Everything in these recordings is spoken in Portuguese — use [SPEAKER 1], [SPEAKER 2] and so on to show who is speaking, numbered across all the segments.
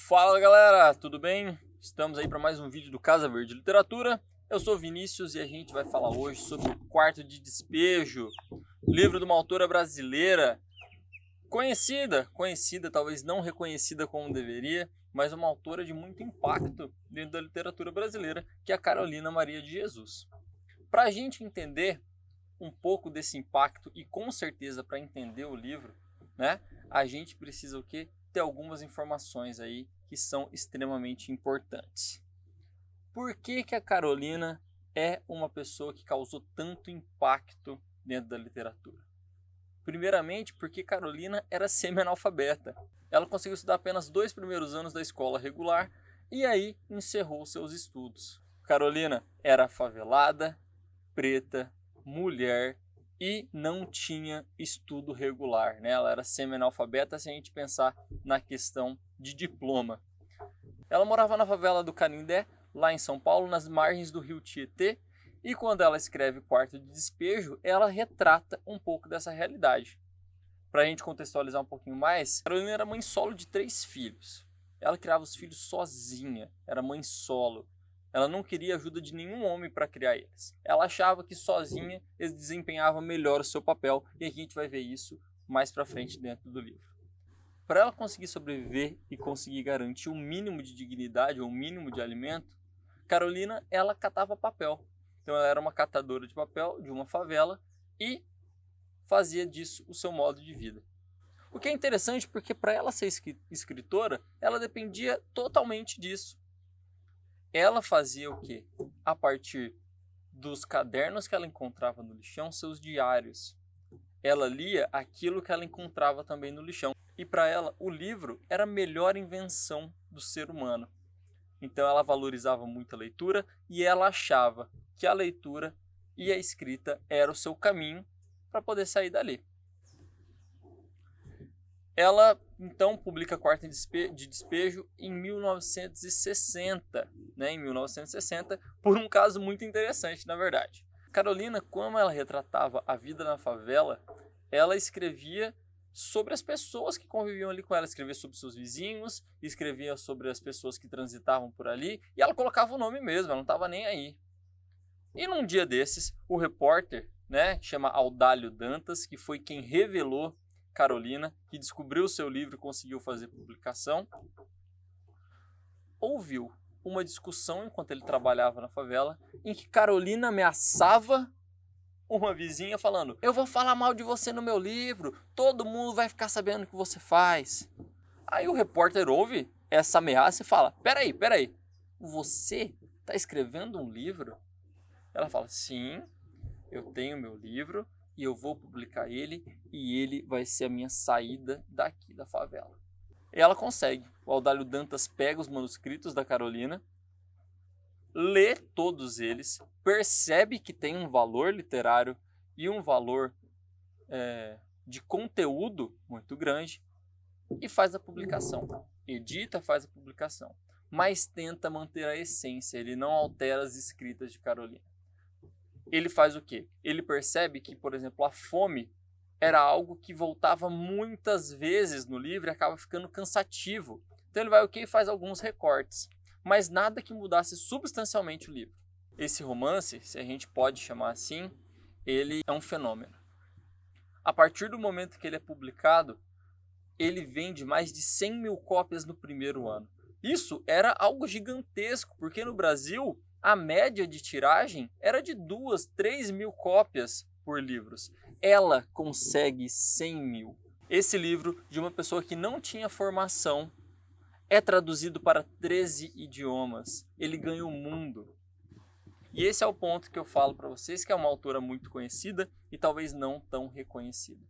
[SPEAKER 1] Fala galera, tudo bem? Estamos aí para mais um vídeo do Casa Verde Literatura. Eu sou Vinícius e a gente vai falar hoje sobre o Quarto de Despejo, livro de uma autora brasileira conhecida, talvez não reconhecida como deveria, mas uma autora de muito impacto dentro da literatura brasileira, que é a Carolina Maria de Jesus. Para a gente entender um pouco desse impacto e com certeza para entender o livro, né, a gente precisa o quê? Ter algumas informações aí que são extremamente importantes. Por que a Carolina é uma pessoa que causou tanto impacto dentro da literatura? Primeiramente, porque Carolina era semi-analfabeta. Ela conseguiu estudar apenas 2 primeiros anos da escola regular e aí encerrou seus estudos. Carolina era favelada, preta, mulher e não tinha estudo regular, né? Ela era semi-analfabeta se a gente pensar na questão de diploma. Ela morava na favela do Canindé, lá em São Paulo, nas margens do rio Tietê, e quando ela escreve Quarto de Despejo, ela retrata um pouco dessa realidade. Para a gente contextualizar um pouquinho mais, Carolina era mãe solo de 3 filhos. Ela criava os filhos sozinha, era mãe solo. Ela não queria ajuda de nenhum homem para criar eles. Ela achava que sozinha eles desempenhavam melhor o seu papel, e aqui a gente vai ver isso mais para frente dentro do livro. Para ela conseguir sobreviver e conseguir garantir um mínimo de dignidade ou um mínimo de alimento, Carolina ela catava papel. Então ela era uma catadora de papel de uma favela e fazia disso o seu modo de vida. O que é interessante porque para ela ser escritora, ela dependia totalmente disso. Ela fazia o quê? A partir dos cadernos que ela encontrava no lixão, seus diários. Ela lia aquilo que ela encontrava também no lixão. E para ela, o livro era a melhor invenção do ser humano. Então ela valorizava muito a leitura e ela achava que a leitura e a escrita era o seu caminho para poder sair dali. Ela então publica Quarto de Despejo em 1960, né? Em 1960, por um caso muito interessante, na verdade. Carolina, como ela retratava a vida na favela, ela escrevia sobre as pessoas que conviviam ali com ela, escrevia sobre seus vizinhos, escrevia sobre as pessoas que transitavam por ali, e ela colocava o nome mesmo, ela não estava nem aí. E num dia desses, o repórter, né, que chama Audálio Dantas, que foi quem revelou Carolina, que descobriu o seu livro e conseguiu fazer publicação, ouviu uma discussão enquanto ele trabalhava na favela, em que Carolina ameaçava uma vizinha falando: eu vou falar mal de você no meu livro, todo mundo vai ficar sabendo o que você faz. Aí o repórter ouve essa ameaça e fala: peraí, você está escrevendo um livro? Ela fala: sim, eu tenho meu livro e eu vou publicar ele e ele vai ser a minha saída daqui da favela. E ela consegue. O Audálio Dantas pega os manuscritos da Carolina, lê todos eles, percebe que tem um valor literário e um valor de conteúdo muito grande e faz a publicação. Edita, faz a publicação, mas tenta manter a essência, ele não altera as escritas de Carolina. Ele faz o quê? Ele percebe que, por exemplo, a fome era algo que voltava muitas vezes no livro e acaba ficando cansativo. Então ele vai o quê? E faz alguns recortes, mas nada que mudasse substancialmente o livro. Esse romance, se a gente pode chamar assim, ele é um fenômeno. A partir do momento que ele é publicado, ele vende mais de 100 mil cópias no primeiro ano. Isso era algo gigantesco, porque no Brasil a média de tiragem era de 2, 3 mil cópias por livros. Ela consegue 100 mil. Esse livro, de uma pessoa que não tinha formação, é traduzido para 13 idiomas. Ele ganha o mundo. E esse é o ponto que eu falo para vocês, que é uma autora muito conhecida e talvez não tão reconhecida.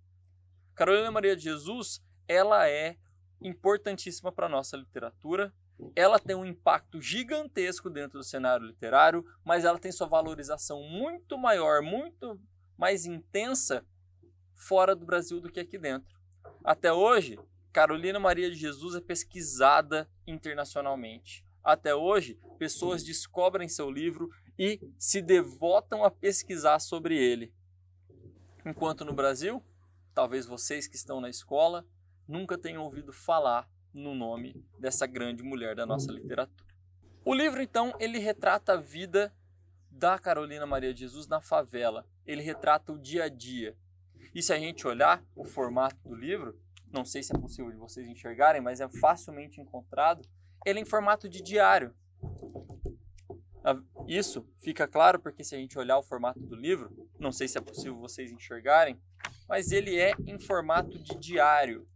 [SPEAKER 1] Carolina Maria de Jesus, ela é importantíssima para a nossa literatura. Ela tem um impacto gigantesco dentro do cenário literário, mas ela tem sua valorização muito maior, muito mais intensa fora do Brasil do que aqui dentro. Até hoje, Carolina Maria de Jesus é pesquisada internacionalmente. Até hoje, pessoas descobrem seu livro e se devotam a pesquisar sobre ele. Enquanto no Brasil, talvez vocês que estão na escola nunca tenham ouvido falar no nome dessa grande mulher da nossa literatura. O livro, então, ele retrata a vida da Carolina Maria de Jesus na favela. Ele retrata o dia a dia. E se a gente olhar o formato do livro, não sei se é possível de vocês enxergarem, mas é facilmente encontrado, ele é em formato de diário. Isso fica claro porque se a gente olhar o formato do livro, não sei se é possível vocês enxergarem, mas ele é em formato de diário.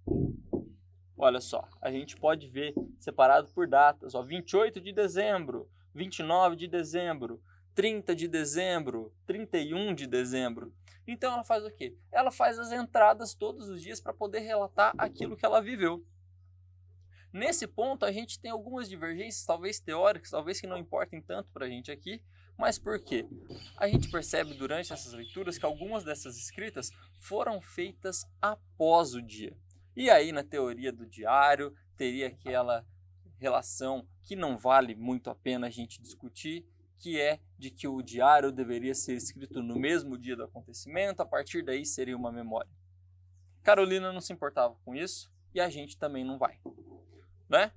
[SPEAKER 1] Olha só, a gente pode ver separado por datas, ó, 28 de dezembro, 29 de dezembro, 30 de dezembro, 31 de dezembro. Então ela faz o quê? Ela faz as entradas todos os dias para poder relatar aquilo que ela viveu. Nesse ponto a gente tem algumas divergências, talvez teóricas, talvez que não importem tanto para a gente aqui, mas por quê? A gente percebe durante essas leituras que algumas dessas escritas foram feitas após o dia. E aí na teoria do diário teria aquela relação que não vale muito a pena a gente discutir, que é de que o diário deveria ser escrito no mesmo dia do acontecimento, a partir daí seria uma memória. Carolina não se importava com isso e a gente também não vai, né?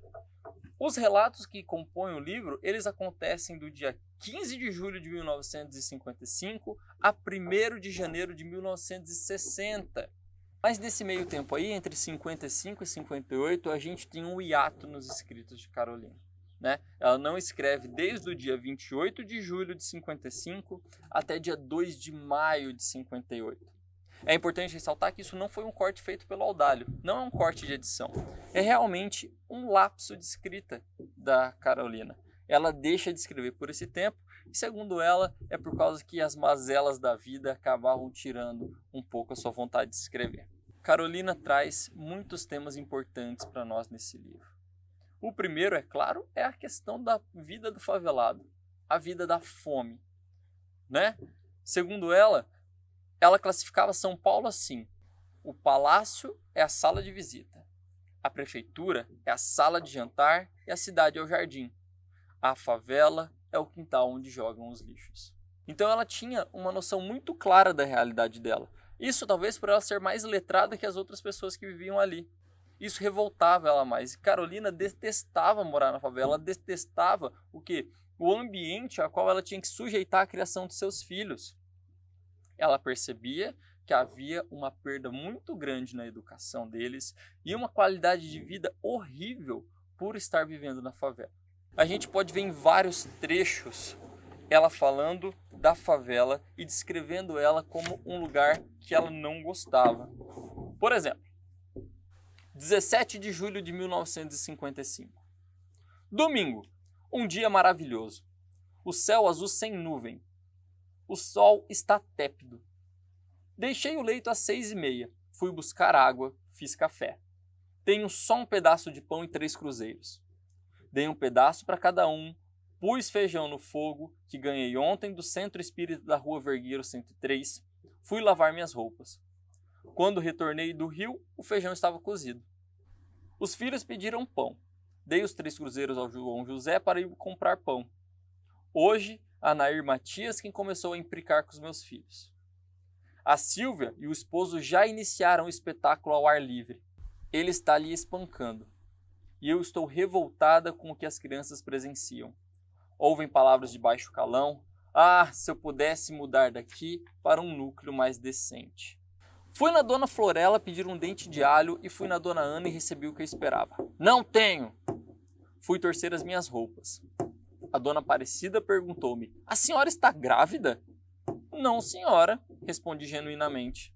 [SPEAKER 1] Os relatos que compõem o livro, eles acontecem do dia 15 de julho de 1955 a 1º de janeiro de 1960. Mas nesse meio tempo aí, entre 55 e 58, a gente tem um hiato nos escritos de Carolina, né? Ela não escreve desde o dia 28 de julho de 55 até dia 2 de maio de 58. É importante ressaltar que isso não foi um corte feito pelo Audálio, não é um corte de edição. É realmente um lapso de escrita da Carolina. Ela deixa de escrever por esse tempo e, segundo ela, é por causa que as mazelas da vida acabavam tirando um pouco a sua vontade de escrever. Carolina traz muitos temas importantes para nós nesse livro. O primeiro, é claro, é a questão da vida do favelado, a vida da fome, né? Segundo ela classificava São Paulo assim: o palácio é a sala de visita, a prefeitura é a sala de jantar e a cidade é o jardim. A favela é o quintal onde jogam os lixos. Então ela tinha uma noção muito clara da realidade dela. Isso talvez por ela ser mais letrada que as outras pessoas que viviam ali. Isso revoltava ela mais. E Carolina detestava morar na favela, ela detestava o quê? O ambiente a qual ela tinha que sujeitar a criação de seus filhos. Ela percebia que havia uma perda muito grande na educação deles e uma qualidade de vida horrível por estar vivendo na favela. A gente pode ver em vários trechos ela falando da favela e descrevendo ela como um lugar que ela não gostava. Por exemplo, 17 de julho de 1955. Domingo, um dia maravilhoso. O céu azul sem nuvem. O sol está tépido. Deixei o leito às 6h30. Fui buscar água, fiz café. Tenho só um pedaço de pão e 3 cruzeiros. Dei um pedaço para cada um. Pus feijão no fogo, que ganhei ontem do Centro Espírita da Rua Vergueiro 103. Fui lavar minhas roupas. Quando retornei do rio, o feijão estava cozido. Os filhos pediram pão. Dei os 3 cruzeiros ao João José para ir comprar pão. Hoje, a Nair Matias quem começou a implicar com os meus filhos. A Silvia e o esposo já iniciaram o espetáculo ao ar livre. Ele está ali espancando. E eu estou revoltada com o que as crianças presenciam. Ouvem palavras de baixo calão. Ah, se eu pudesse mudar daqui para um núcleo mais decente. Fui na dona Florela pedir um dente de alho e fui na dona Ana e recebi o que eu esperava. Não tenho! Fui torcer as minhas roupas. A dona Aparecida perguntou-me: a senhora está grávida? Não, senhora, respondi genuinamente.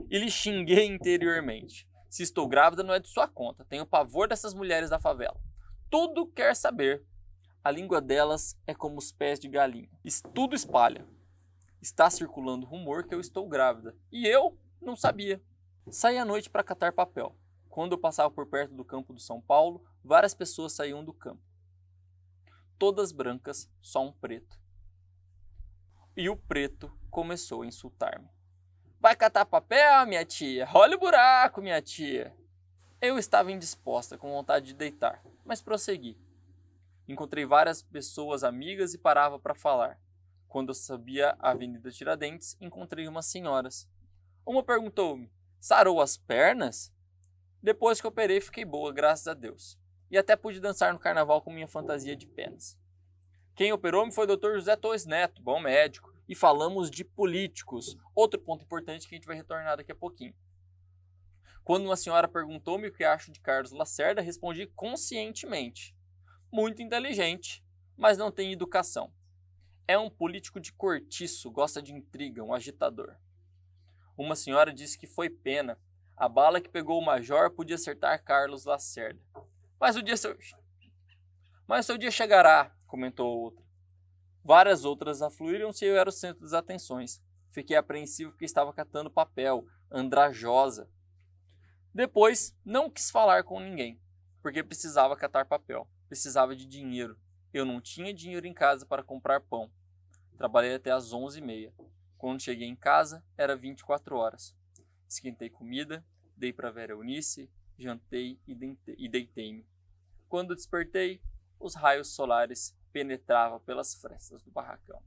[SPEAKER 1] E lhe xinguei interiormente. Se estou grávida não é de sua conta. Tenho pavor dessas mulheres da favela. Tudo quer saber. A língua delas é como os pés de galinha. Tudo espalha. Está circulando rumor que eu estou grávida. E eu não sabia. Saí à noite para catar papel. Quando eu passava por perto do campo do São Paulo, várias pessoas saíam do campo. Todas brancas, só um preto. E o preto começou a insultar-me. Vai catar papel, minha tia? Olha o buraco, minha tia. Eu estava indisposta, com vontade de deitar, mas prossegui. Encontrei várias pessoas amigas e parava para falar. Quando eu subia a Avenida Tiradentes, encontrei umas senhoras. Uma perguntou-me: sarou as pernas? Depois que operei, fiquei boa, graças a Deus. E até pude dançar no carnaval com minha fantasia de penas. Quem operou-me foi o Dr. José Torres Neto, bom médico, e falamos de políticos. Outro ponto importante que a gente vai retornar daqui a pouquinho. Quando uma senhora perguntou-me o que acho de Carlos Lacerda, respondi conscientemente. Muito inteligente, mas não tem educação. É um político de cortiço, gosta de intriga, um agitador. Uma senhora disse que foi pena. A bala que pegou o major podia acertar Carlos Lacerda. Mas o seu dia chegará, comentou outra. Várias outras afluíram-se e eu era o centro das atenções. Fiquei apreensivo porque estava catando papel, andrajosa. Depois, não quis falar com ninguém, porque precisava catar papel, precisava de dinheiro. Eu não tinha dinheiro em casa para comprar pão. Trabalhei até às 11h30. Quando cheguei em casa, era 24 horas. Esquentei comida, dei para Vera Eunice, jantei e deitei-me. Quando despertei, os raios solares penetravam pelas frestas do barracão.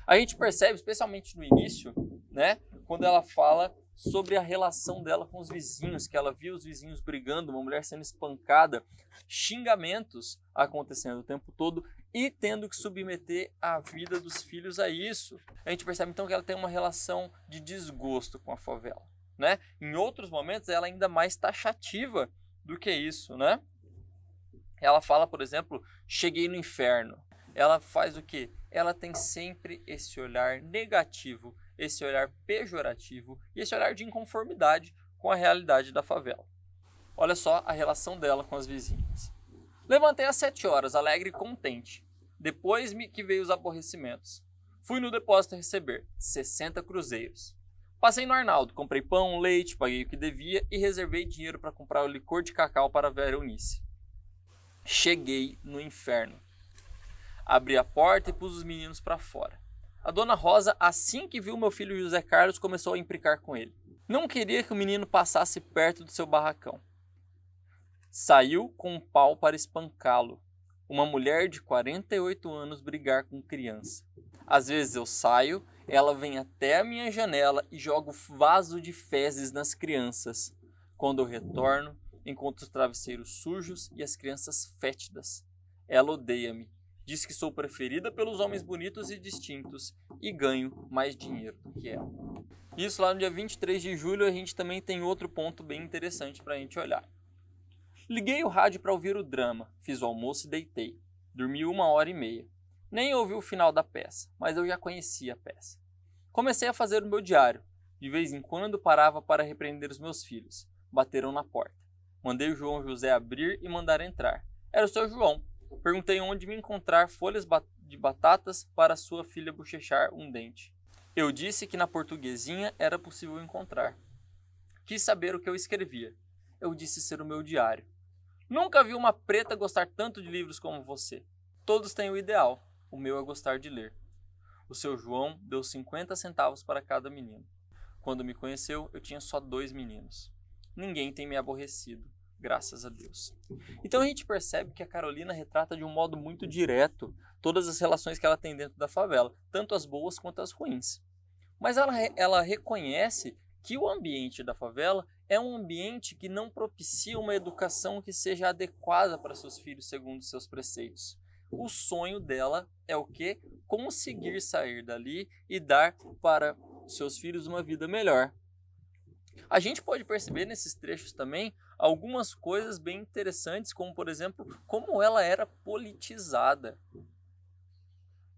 [SPEAKER 1] A gente percebe, especialmente no início, né, quando ela fala sobre a relação dela com os vizinhos, que ela viu os vizinhos brigando, uma mulher sendo espancada, xingamentos acontecendo o tempo todo e tendo que submeter a vida dos filhos a isso. A gente percebe então que ela tem uma relação de desgosto com a favela, né? Em outros momentos ela é ainda mais taxativa do que isso, né? Ela fala, por exemplo, cheguei no inferno. Ela faz o quê? Ela tem sempre esse olhar negativo, esse olhar pejorativo e esse olhar de inconformidade com a realidade da favela. Olha só a relação dela com as vizinhas. Levantei às 7 horas, alegre e contente. Depois que veio os aborrecimentos. Fui no depósito receber 60 cruzeiros. Passei no Arnaldo, comprei pão, leite, paguei o que devia e reservei dinheiro para comprar o licor de cacau para a Vera Eunice. Cheguei no inferno. Abri a porta e pus os meninos para fora. A dona Rosa, assim que viu meu filho José Carlos, começou a implicar com ele. Não queria que o menino passasse perto do seu barracão. Saiu com um pau para espancá-lo. Uma mulher de 48 anos brigar com criança. Às vezes eu saio, ela vem até a minha janela e joga o vaso de fezes nas crianças. Quando eu retorno, encontro os travesseiros sujos e as crianças fétidas. Ela odeia-me. Diz que sou preferida pelos homens bonitos e distintos e ganho mais dinheiro do que ela. Isso lá no dia 23 de julho a gente também tem outro ponto bem interessante para a gente olhar. Liguei o rádio para ouvir o drama, fiz o almoço e deitei. Dormi 1h30. Nem ouvi o final da peça, mas eu já conhecia a peça. Comecei a fazer o meu diário. De vez em quando parava para repreender os meus filhos. Bateram na porta. Mandei o João José abrir e mandar entrar. Era o seu João. Perguntei onde me encontrar folhas de batatas para sua filha bochechar um dente. Eu disse que na Portuguesinha era possível encontrar. Quis saber o que eu escrevia. Eu disse ser o meu diário. Nunca vi uma preta gostar tanto de livros como você. Todos têm o ideal. O meu é gostar de ler. O seu João deu 50 centavos para cada menino. Quando me conheceu, eu tinha só 2 meninos. Ninguém tem me aborrecido. Graças a Deus. Então a gente percebe que a Carolina retrata de um modo muito direto todas as relações que ela tem dentro da favela, tanto as boas quanto as ruins. Mas ela reconhece que o ambiente da favela é um ambiente que não propicia uma educação que seja adequada para seus filhos segundo seus preceitos. O sonho dela é o quê? Conseguir sair dali e dar para seus filhos uma vida melhor. A gente pode perceber nesses trechos também algumas coisas bem interessantes, como por exemplo, como ela era politizada.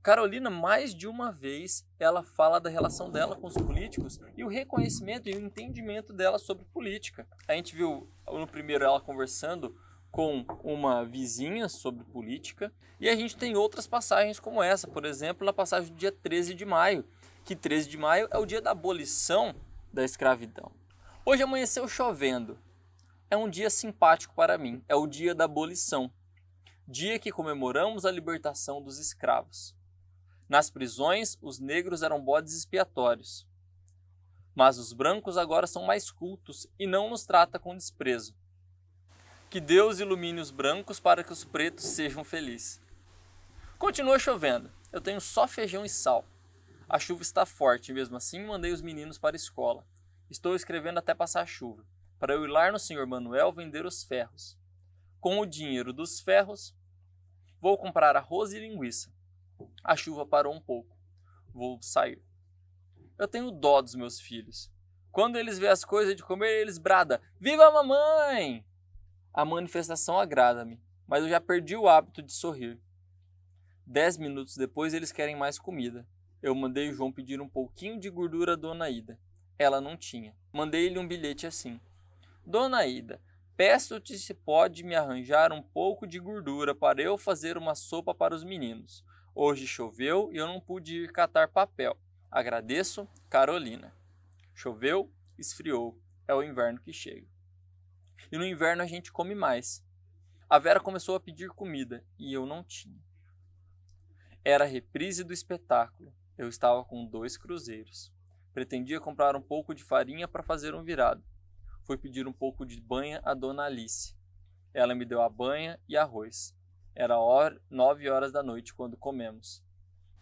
[SPEAKER 1] Carolina, mais de uma vez, ela fala da relação dela com os políticos e o reconhecimento e o entendimento dela sobre política. A gente viu no primeiro ela conversando com uma vizinha sobre política e a gente tem outras passagens como essa, por exemplo, na passagem do dia 13 de maio, que 13 de maio é o dia da abolição da escravidão. Hoje amanheceu chovendo. É um dia simpático para mim. É o dia da abolição. Dia que comemoramos a libertação dos escravos. Nas prisões, os negros eram bodes expiatórios. Mas os brancos agora são mais cultos e não nos trata com desprezo. Que Deus ilumine os brancos para que os pretos sejam felizes. Continua chovendo. Eu tenho só feijão e sal. A chuva está forte e mesmo assim mandei os meninos para a escola. Estou escrevendo até passar a chuva. para eu ir lá no Sr. Manuel vender os ferros. Com o dinheiro dos ferros, vou comprar arroz e linguiça. A chuva parou um pouco. Vou sair. Eu tenho dó dos meus filhos. Quando eles vêem as coisas de comer, eles bradam: Viva a mamãe! A manifestação agrada-me, mas eu já perdi o hábito de sorrir. 10 minutos depois, eles querem mais comida. Eu mandei o João pedir um pouquinho de gordura à Dona Ida. Ela não tinha. Mandei-lhe um bilhete assim: Dona Ida, peço-te se pode me arranjar um pouco de gordura para eu fazer uma sopa para os meninos. Hoje choveu e eu não pude ir catar papel. Agradeço, Carolina. Choveu, esfriou. É o inverno que chega. E no inverno a gente come mais. A Vera começou a pedir comida e eu não tinha. Era a reprise do espetáculo. Eu estava com 2 cruzeiros. Pretendia comprar um pouco de farinha para fazer um virado. Fui pedir um pouco de banha à Dona Alice. Ela me deu a banha e arroz. Era 9 horas da noite quando comemos.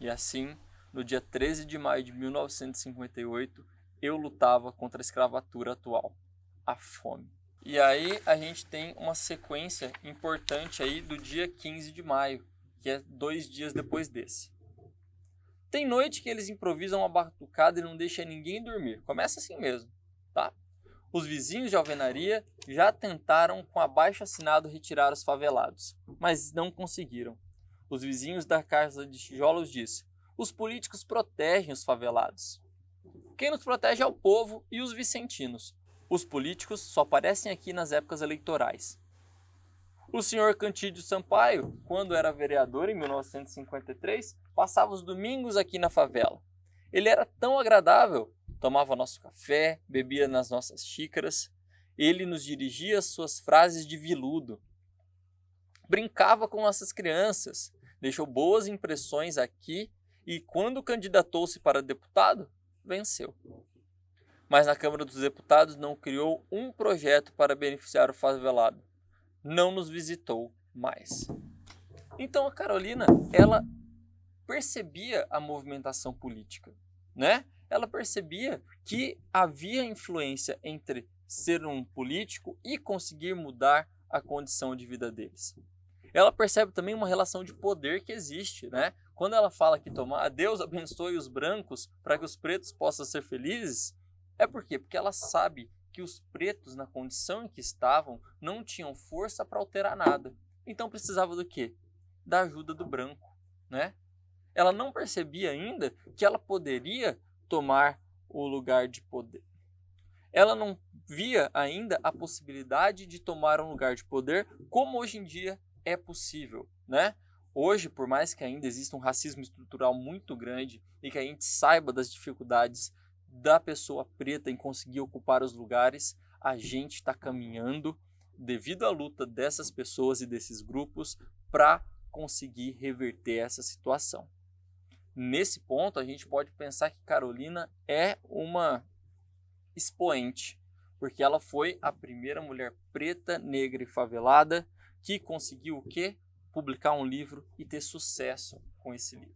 [SPEAKER 1] E assim, no dia 13 de maio de 1958, eu lutava contra a escravatura atual, a fome. E aí a gente tem uma sequência importante aí do dia 15 de maio, que é 2 dias depois desse. Tem noite que eles improvisam uma batucada e não deixam ninguém dormir. Começa assim mesmo, tá? Os vizinhos de alvenaria já tentaram com abaixo-assinado retirar os favelados, mas não conseguiram. Os vizinhos da casa de tijolos dizem: os políticos protegem os favelados. Quem nos protege é o povo e os vicentinos. Os políticos só aparecem aqui nas épocas eleitorais. O senhor Cantídio Sampaio, quando era vereador em 1953, passava os domingos aqui na favela. Ele era tão agradável, tomava nosso café, bebia nas nossas xícaras. Ele nos dirigia suas frases de viludo. Brincava com nossas crianças, deixou boas impressões aqui e, quando candidatou-se para deputado, venceu. Mas na Câmara dos Deputados não criou um projeto para beneficiar o favelado. Não nos visitou mais. Então a Carolina, ela percebia a movimentação política, né? Ela percebia que havia influência entre ser um político e conseguir mudar a condição de vida deles. Ela percebe também uma relação de poder que existe, né? Quando ela fala que Deus abençoe os brancos para que os pretos possam ser felizes, é por quê? Porque ela sabe que os pretos, na condição em que estavam, não tinham força para alterar nada. Então precisava do quê? Da ajuda do branco, né? Ela não percebia ainda que ela poderia tomar o lugar de poder. Ela não via ainda a possibilidade de tomar um lugar de poder como hoje em dia é possível, né? Hoje, por mais que ainda exista um racismo estrutural muito grande e que a gente saiba das dificuldades da pessoa preta em conseguir ocupar os lugares, a gente está caminhando, devido à luta dessas pessoas e desses grupos, para conseguir reverter essa situação. Nesse ponto, a gente pode pensar que Carolina é uma expoente, porque ela foi a primeira mulher preta, negra e favelada que conseguiu o quê? Publicar um livro e ter sucesso com esse livro.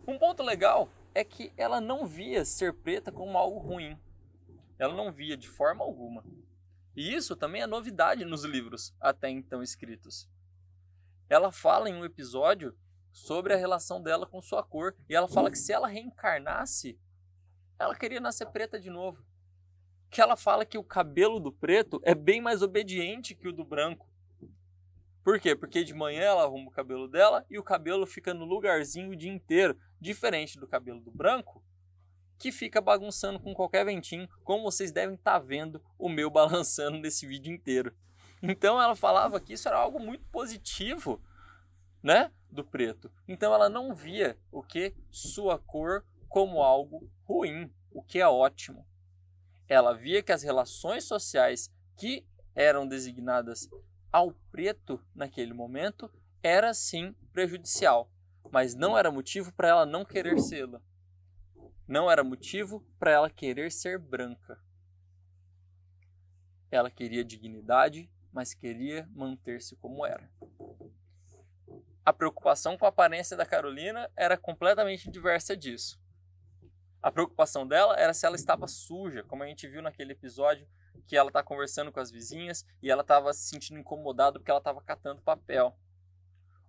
[SPEAKER 1] Um ponto legal é que ela não via ser preta como algo ruim. Ela não via de forma alguma. E isso também é novidade nos livros até então escritos. Ela fala em um episódio sobre a relação dela com sua cor. E ela fala que se ela reencarnasse, ela queria nascer preta de novo. Que ela fala que o cabelo do preto é bem mais obediente que o do branco. Por quê? Porque de manhã ela arruma o cabelo dela e o cabelo fica no lugarzinho o dia inteiro. Diferente do cabelo do branco, que fica bagunçando com qualquer ventinho, como vocês devem estar vendo o meu balançando nesse vídeo inteiro. Então ela falava que isso era algo muito positivo, né, do preto. Então ela não via o que? Sua cor como algo ruim, o que é ótimo. Ela via que as relações sociais que eram designadas ao preto naquele momento era sim prejudicial, mas não era motivo para ela não querer sê-la. Não era motivo para ela querer ser branca. Ela queria dignidade, mas queria manter-se como era. A preocupação com a aparência da Carolina era completamente diversa disso. A preocupação dela era se ela estava suja, como a gente viu naquele episódio que ela está conversando com as vizinhas e ela estava se sentindo incomodada porque ela estava catando papel.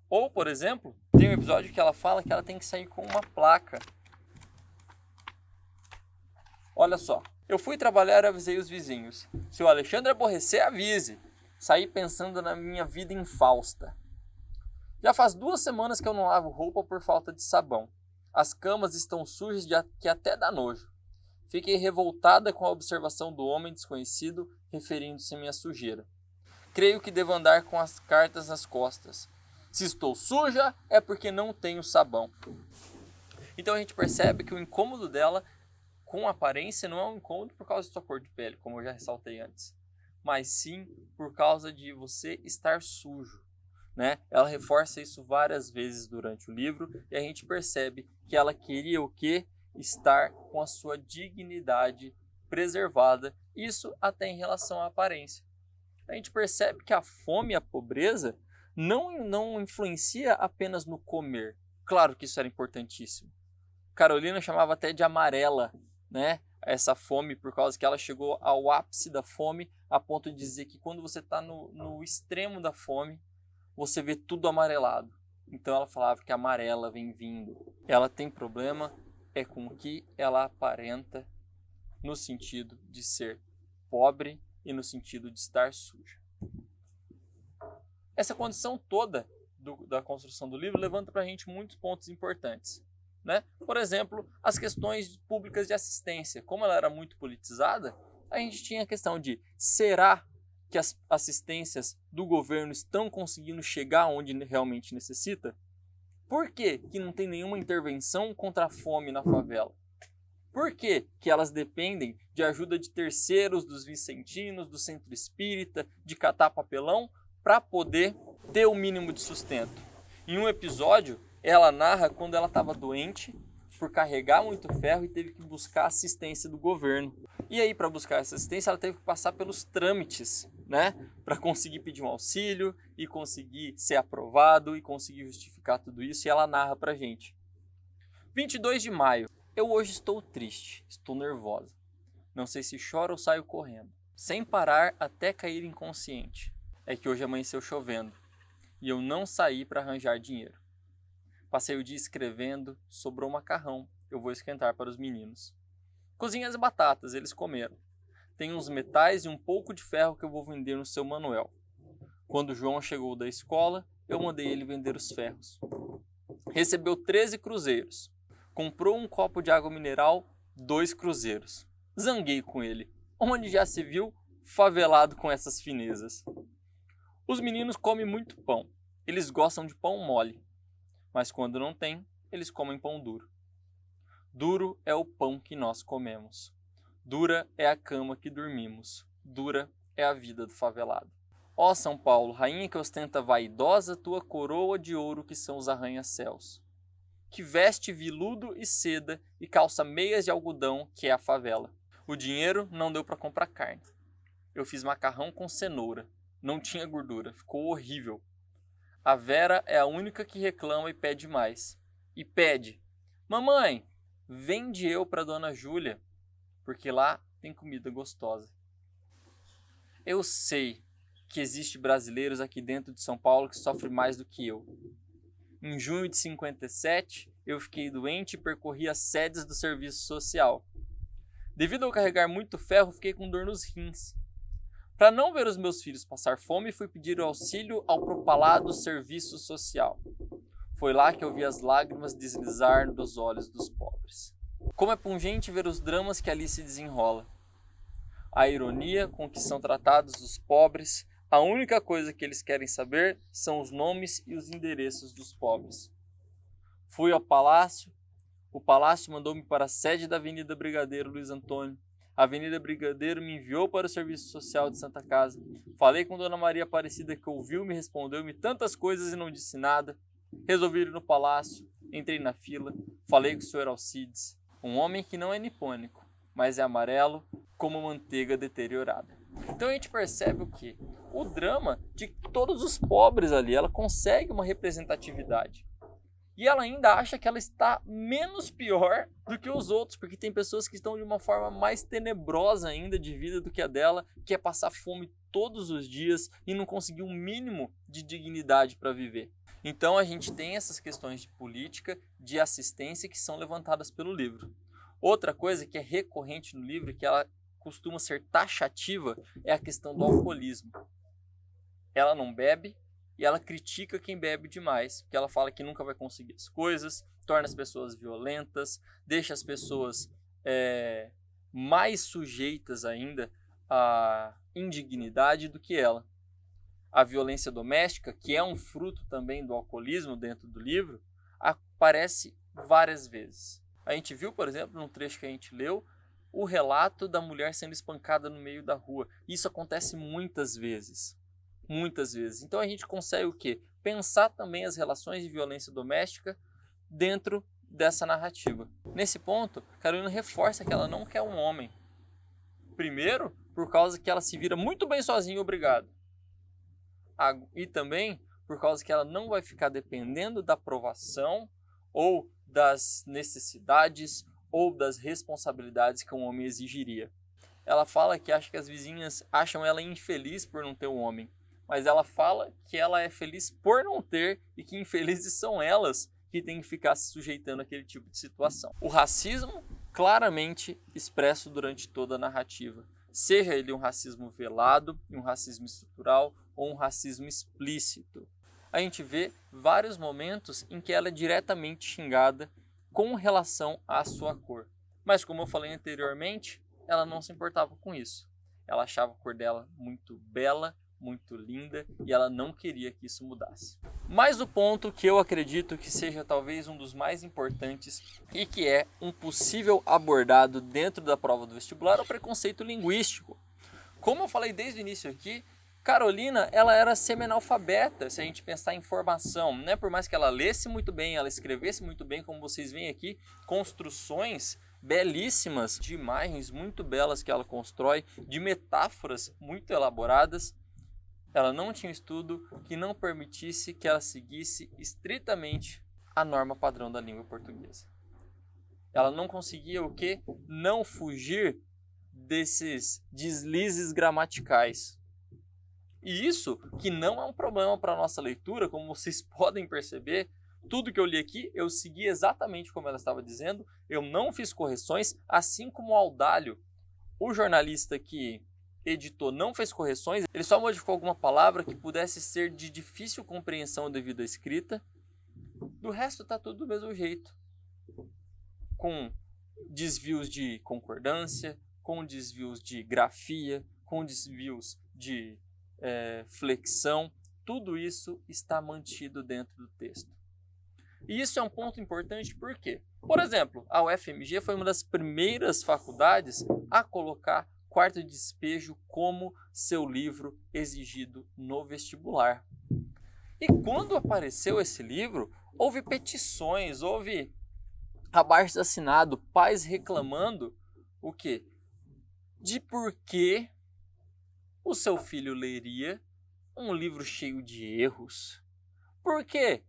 [SPEAKER 1] Ou, por exemplo, tem um episódio que ela fala que ela tem que sair com uma placa. Olha só, eu fui trabalhar e avisei os vizinhos. Se o Alexandre aborrecer, avise. Saí pensando na minha vida infausta. Já faz 2 semanas que eu não lavo roupa por falta de sabão. As camas estão sujas que até dá nojo. Fiquei revoltada com a observação do homem desconhecido referindo-se à minha sujeira. Creio que devo andar com as cartas nas costas. Se estou suja, é porque não tenho sabão. Então a gente percebe que o incômodo dela com a aparência não é um incômodo por causa de sua cor de pele, como eu já ressaltei antes, mas sim por causa de você estar sujo, né? Ela reforça isso várias vezes durante o livro e a gente percebe que ela queria o quê? Estar com a sua dignidade preservada, isso até em relação à aparência. A gente percebe que a fome e a pobreza não influencia apenas no comer. Claro que isso era importantíssimo. Carolina chamava até de amarela, né? Essa fome, por causa que ela chegou ao ápice da fome, a ponto de dizer que quando você está no extremo da fome, você vê tudo amarelado. Então ela falava que a amarela vem vindo. Ela tem problema é com o que ela aparenta no sentido de ser pobre e no sentido de estar suja. Essa condição toda da construção do livro levanta para a gente muitos pontos importantes, né? Por exemplo, as questões públicas de assistência. Como ela era muito politizada, a gente tinha a questão de: será que as assistências do governo estão conseguindo chegar onde realmente necessita? Por que não tem nenhuma intervenção contra a fome na favela? Por que elas dependem de ajuda de terceiros, dos vicentinos, do centro espírita, de catar papelão, para poder ter o mínimo de sustento? Em um episódio, ela narra quando ela estava doente por carregar muito ferro e teve que buscar assistência do governo. E aí, para buscar essa assistência, ela teve que passar pelos trâmites, né? Para conseguir pedir um auxílio e conseguir ser aprovado e conseguir justificar tudo isso. E ela narra pra gente. 22 de maio. Eu hoje estou triste, estou nervosa. Não sei se choro ou saio correndo, sem parar até cair inconsciente. É que hoje amanheceu chovendo e eu não saí para arranjar dinheiro. Passei o dia escrevendo, sobrou macarrão, eu vou esquentar para os meninos. Cozinhei as batatas, eles comeram. Tem uns metais e um pouco de ferro que eu vou vender no seu Manuel. Quando o João chegou da escola, eu mandei ele vender os ferros. Recebeu 13 cruzeiros. Comprou um copo de água mineral, 2 cruzeiros. Zanguei com ele. Onde já se viu favelado com essas finezas? Os meninos comem muito pão. Eles gostam de pão mole. Mas quando não tem, eles comem pão duro. Duro é o pão que nós comemos. Dura é a cama que dormimos. Dura é a vida do favelado. Ó São Paulo, rainha que ostenta vaidosa tua coroa de ouro que são os arranha-céus. Que veste viludo e seda e calça meias de algodão que é a favela. O dinheiro não deu para comprar carne. Eu fiz macarrão com cenoura. Não tinha gordura, ficou horrível. A Vera é a única que reclama e pede mais. E pede: mamãe, vende eu para Dona Júlia, porque lá tem comida gostosa. Eu sei que existe brasileiros aqui dentro de São Paulo que sofrem mais do que eu. Em junho de 57, eu fiquei doente e percorri as sedes do serviço social. Devido ao carregar muito ferro, fiquei com dor nos rins. Para não ver os meus filhos passar fome, fui pedir auxílio ao propalado serviço social. Foi lá que eu vi as lágrimas deslizar dos olhos dos pobres. Como é pungente ver os dramas que ali se desenrola. A ironia com que são tratados os pobres, a única coisa que eles querem saber são os nomes e os endereços dos pobres. Fui ao palácio, o palácio mandou-me para a sede da Avenida Brigadeiro Luiz Antônio. A Avenida Brigadeiro me enviou para o Serviço Social de Santa Casa. Falei com Dona Maria Aparecida que ouviu, me respondeu-me tantas coisas e não disse nada. Resolvi ir no palácio, entrei na fila, falei com o Sr. Alcides, um homem que não é nipônico, mas é amarelo como manteiga deteriorada. Então a gente percebe o quê? O drama de todos os pobres ali, ela consegue uma representatividade. E ela ainda acha que ela está menos pior do que os outros, porque tem pessoas que estão de uma forma mais tenebrosa ainda de vida do que a dela, que é passar fome todos os dias e não conseguir um mínimo de dignidade para viver. Então a gente tem essas questões de política, de assistência que são levantadas pelo livro. Outra coisa que é recorrente no livro, que ela costuma ser taxativa, é a questão do alcoolismo. Ela não bebe e ela critica quem bebe demais, porque ela fala que nunca vai conseguir as coisas, torna as pessoas violentas, deixa as pessoas mais sujeitas ainda à indignidade do que ela. A violência doméstica, que é um fruto também do alcoolismo dentro do livro, aparece várias vezes. A gente viu, por exemplo, num trecho que a gente leu, o relato da mulher sendo espancada no meio da rua. Isso acontece muitas vezes. Muitas vezes. Então a gente consegue o quê? Pensar também as relações de violência doméstica dentro dessa narrativa. Nesse ponto, Carolina reforça que ela não quer um homem. Primeiro, por causa que ela se vira muito bem sozinha, obrigado. E também por causa que ela não vai ficar dependendo da aprovação ou das necessidades ou das responsabilidades que um homem exigiria. Ela fala que acha que as vizinhas acham ela infeliz por não ter um homem, mas ela fala que ela é feliz por não ter e que infelizes são elas que têm que ficar se sujeitando àquele tipo de situação. O racismo claramente expresso durante toda a narrativa, seja ele um racismo velado, um racismo estrutural ou um racismo explícito. A gente vê vários momentos em que ela é diretamente xingada com relação à sua cor. Mas como eu falei anteriormente, ela não se importava com isso. Ela achava a cor dela muito bela, muito linda e ela não queria que isso mudasse. Mas o ponto que eu acredito que seja talvez um dos mais importantes e que é um possível abordado dentro da prova do vestibular é o preconceito linguístico. Como eu falei desde o início aqui, Carolina, ela era semi-analfabeta, se a gente pensar em formação, né? Por mais que ela lesse muito bem, ela escrevesse muito bem, como vocês veem aqui, construções belíssimas, de imagens muito belas que ela constrói, de metáforas muito elaboradas. Ela não tinha um estudo que não permitisse que ela seguisse estritamente a norma padrão da língua portuguesa. Ela não conseguia o quê? Não fugir desses deslizes gramaticais. E isso que não é um problema para a nossa leitura, como vocês podem perceber, tudo que eu li aqui eu segui exatamente como ela estava dizendo, eu não fiz correções, assim como o Audálio, o jornalista que editor não fez correções, ele só modificou alguma palavra que pudesse ser de difícil compreensão devido à escrita. Do resto tá tudo do mesmo jeito, com desvios de concordância, com desvios de grafia, com desvios de flexão, tudo isso está mantido dentro do texto. E isso é um ponto importante porque, por exemplo, a UFMG foi uma das primeiras faculdades a colocar Quarto de Despejo como seu livro exigido no vestibular. E quando apareceu esse livro, houve petições, houve abaixo-assinado, pais reclamando o quê? De por que o seu filho leria um livro cheio de erros. Por quê?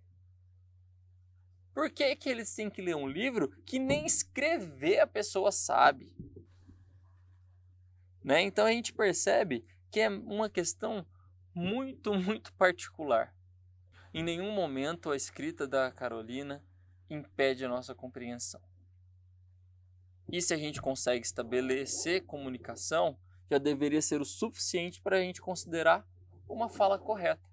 [SPEAKER 1] Por que que eles têm que ler um livro que nem escrever a pessoa sabe? Né? Então a gente percebe que é uma questão muito, muito particular. Em nenhum momento a escrita da Carolina impede a nossa compreensão. E se a gente consegue estabelecer comunicação, já deveria ser o suficiente para a gente considerar uma fala correta.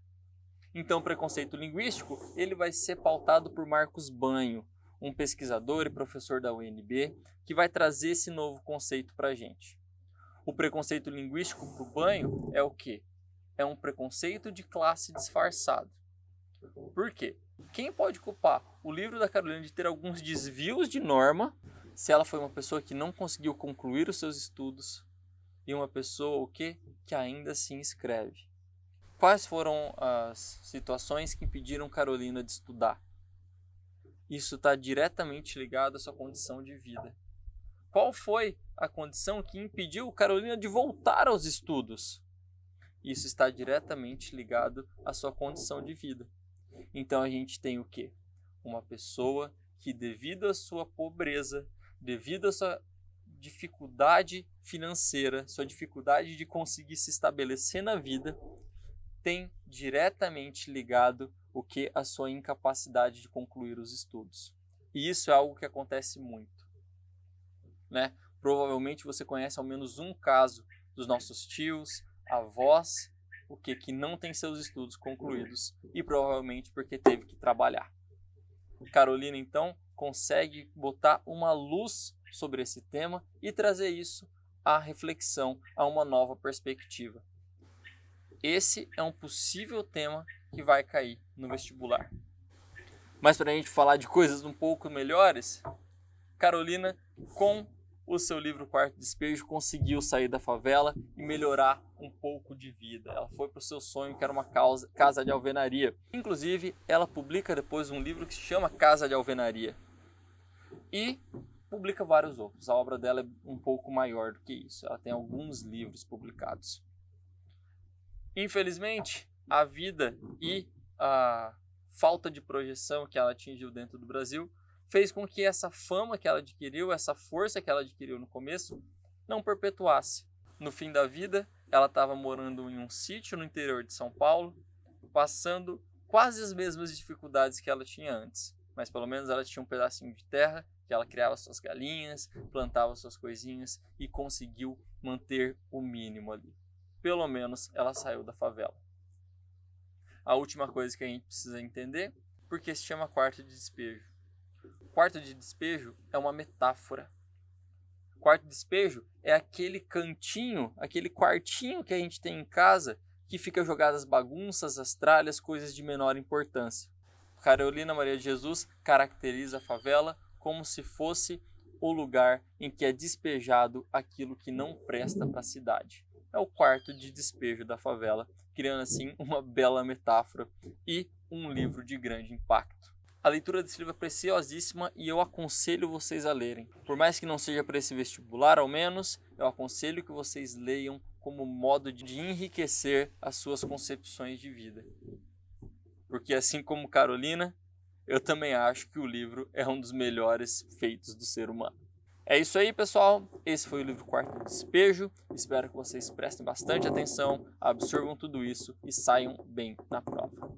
[SPEAKER 1] Então o preconceito linguístico ele vai ser pautado por Marcos Banho, um pesquisador e professor da UNB, que vai trazer esse novo conceito para a gente. O preconceito linguístico para o Banho é o quê? É um preconceito de classe disfarçado. Por quê? Quem pode culpar o livro da Carolina de ter alguns desvios de norma se ela foi uma pessoa que não conseguiu concluir os seus estudos e uma pessoa o quê? Que ainda assim escreve? Quais foram as situações que impediram Carolina de estudar? Isso está diretamente ligado à sua condição de vida. Qual foi a condição que impediu Carolina de voltar aos estudos? Isso está diretamente ligado à sua condição de vida. Então a gente tem o quê? uma pessoa que, devido à sua pobreza, devido à sua dificuldade financeira, sua dificuldade de conseguir se estabelecer na vida, tem diretamente ligado o que a sua incapacidade de concluir os estudos. E isso é algo que acontece muito, né? Provavelmente você conhece ao menos um caso dos nossos tios, avós, que não tem seus estudos concluídos e provavelmente porque teve que trabalhar. Carolina, então, consegue botar uma luz sobre esse tema e trazer isso à reflexão, a uma nova perspectiva. Esse é um possível tema que vai cair no vestibular. Mas para a gente falar de coisas um pouco melhores, Carolina, com o seu livro Quarto Despejo, conseguiu sair da favela e melhorar um pouco de vida. Ela foi para o seu sonho, que era uma casa de alvenaria. Inclusive, ela publica depois um livro que se chama Casa de Alvenaria. E publica vários outros. A obra dela é um pouco maior do que isso. Ela tem alguns livros publicados. Infelizmente, a vida e a falta de projeção que ela atingiu dentro do Brasil fez com que essa fama que ela adquiriu, essa força que ela adquiriu no começo, não perpetuasse. No fim da vida, ela estava morando em um sítio no interior de São Paulo, passando quase as mesmas dificuldades que ela tinha antes. Mas pelo menos ela tinha um pedacinho de terra, que ela criava suas galinhas, plantava suas coisinhas e conseguiu manter o mínimo ali. Pelo menos ela saiu da favela. A última coisa que a gente precisa entender, porque se chama quarto de despejo. Quarto de despejo é uma metáfora. Quarto de despejo é aquele cantinho, aquele quartinho que a gente tem em casa que fica jogadas as bagunças, as tralhas, coisas de menor importância. Carolina Maria de Jesus caracteriza a favela como se fosse o lugar em que é despejado aquilo que não presta para a cidade. É o quarto de despejo da favela, criando assim uma bela metáfora e um livro de grande impacto. A leitura desse livro é preciosíssima e eu aconselho vocês a lerem. Por mais que não seja para esse vestibular, ao menos, eu aconselho que vocês leiam como modo de enriquecer as suas concepções de vida. Porque assim como Carolina, eu também acho que o livro é um dos melhores feitos do ser humano. É isso aí, pessoal. Esse foi o livro Quarto Despejo. Espero que vocês prestem bastante atenção, absorvam tudo isso e saiam bem na prova.